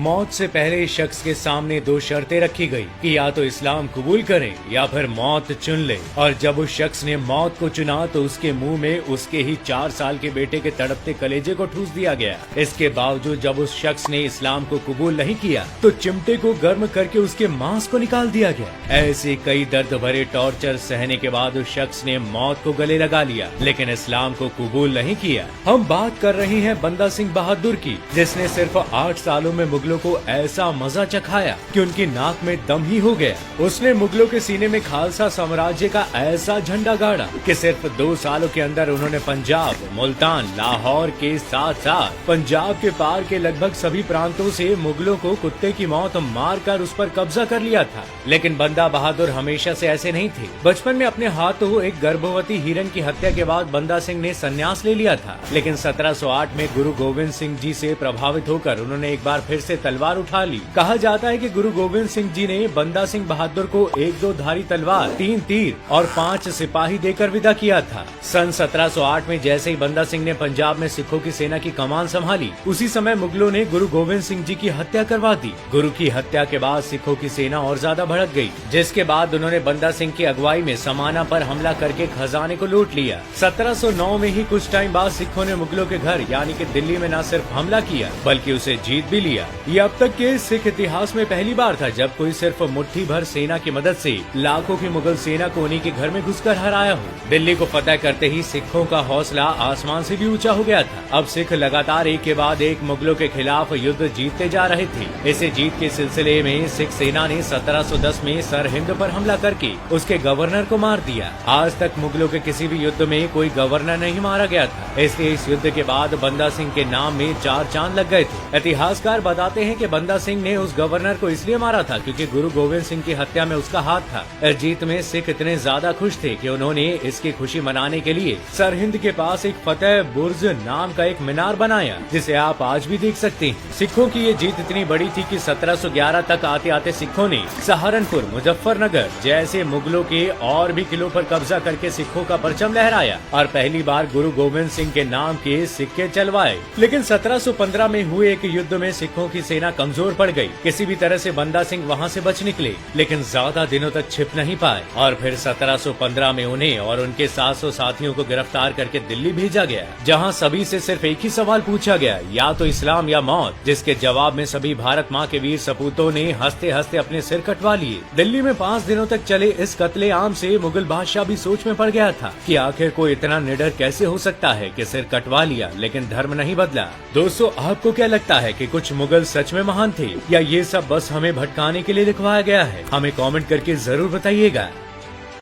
मौत से पहले इस शख्स के सामने दो शर्तें रखी गई कि या तो इस्लाम कबूल करे या फिर मौत चुन ले। और जब उस शख्स ने मौत को चुना तो उसके मुंह में उसके ही 4 साल के बेटे के तड़पते कलेजे को ठूस दिया गया। इसके बावजूद जब उस शख्स ने इस्लाम को कबूल नहीं किया तो चिमटे को गर्म करके उसके मांस को निकाल दिया गया। ऐसे कई दर्द भरे टॉर्चर सहने के बाद उस शख्स ने मौत को गले लगा लिया, लेकिन इस्लाम को कबूल नहीं किया। हम बात कर रहे हैं बंदा सिंह बहादुर की, जिसने सिर्फ 8 सालों में मुगलों को ऐसा मजा चखाया कि उनकी नाक में दम ही हो गया। उसने मुगलों के सीने में खालसा साम्राज्य का ऐसा झंडा गाड़ा कि सिर्फ 2 सालों के अंदर उन्होंने पंजाब, मुल्तान, लाहौर के साथ साथ पंजाब के पार के लगभग सभी प्रांतों से मुगलों को कुत्ते की मौत मारकर उस पर कब्जा कर लिया था। लेकिन बंदा बहादुर हमेशा से ऐसे नहीं थे। बचपन में अपने हाथों एक गर्भवती हिरन की हत्या के बाद बंदा सिंह ने संन्यास ले लिया था, लेकिन 1708 में गुरु गोविंद सिंह जी से प्रभावित होकर उन्होंने एक बार फिर से तलवार उठा ली। कहा जाता है कि गुरु गोविंद सिंह जी ने बंदा सिंह बहादुर को 1-2 धारी तलवार, 3 तीर और 5 सिपाही देकर विदा किया था। सन 1708 में जैसे ही बंदा सिंह ने पंजाब में सिखों की सेना की कमान संभाली, उसी समय मुगलों ने गुरु गोविंद सिंह जी की हत्या करवा दी। गुरु की हत्या के बाद सिखों की सेना और ज्यादा भड़क गई, जिसके बाद उन्होंने बंदा सिंह की अगुवाई में समाना पर हमला करके खजाने को लूट लिया। 1709 में ही कुछ टाइम बाद सिखों ने मुगलों के घर यानी कि दिल्ली में न सिर्फ हमला किया बल्कि उसे जीत भी लिया। ये अब तक के सिख इतिहास में पहली बार था जब कोई सिर्फ मुट्ठी भर सेना की मदद से लाखों की मुगल सेना को उन्हीं के घर में घुसकर हराया हो। दिल्ली को फतह करते ही सिखों का हौसला आसमान से भी ऊंचा हो गया था। अब सिख लगातार एक के बाद एक मुगलों के खिलाफ युद्ध जीतते जा रहे थे। इसे जीत के सिलसिले में सिख सेना ने 1710 में सरहिंद पर हमला करके उसके गवर्नर को मार दिया। आज तक मुगलों के किसी भी युद्ध में कोई गवर्नर नहीं मारा गया था, इसलिए इस युद्ध के बाद बंदा सिंह के नाम में 4 चांद लग गए थे। इतिहासकार बताते हैं कि बंदा सिंह ने उस गवर्नर को इसलिए मारा था क्योंकि गुरु गोविंद सिंह की हत्या में उसका हाथ था। इस जीत में सिख इतने ज्यादा खुश थे कि उन्होंने इसकी खुशी मनाने के लिए सरहिंद के पास एक फतेह बुर्ज नाम का एक मीनार बनाया, जिसे आप आज भी देख सकते हैं। सिखों की ये जीत इतनी बड़ी थी कि 1711 तक आते आते सिखों ने सहारनपुर, मुजफ्फरनगर जैसे मुगलों के और भी किलों पर कब्जा करके सिखों का परचम लहराया और पहली बार गुरु गोविंद सिंह के नाम के सिक्के चलवाए। लेकिन 1715 में हुए एक युद्ध में सिखों की सेना कमजोर पड़ गई। किसी भी तरह से बंदा सिंह वहां से बच निकले, लेकिन ज्यादा दिनों तक छिप नहीं पाए और फिर 1715 में उन्हें और उनके 700 साथियों को गिरफ्तार करके दिल्ली भेजा गया, जहां सभी से सिर्फ एक ही सवाल पूछा गया, या तो इस्लाम या मौत, जिसके जवाब में सभी भारत माँ के वीर सपूतों ने हंसते हंसते अपने सिर कटवा लिए। दिल्ली में 5 दिनों तक चले इस कत्लेआम से मुगल बादशाह भी सोच में पड़ गया था कि आखिर कोई इतना निडर कैसे हो सकता है कि सिर कटवा लिया लेकिन धर्म नहीं बदला। दोस्तों, आपको क्या लगता है कि कुछ मुगल सच में महान थे या ये सब बस हमें भटकाने के लिए लिखवाया गया है? हमें कमेंट करके जरूर बताइएगा।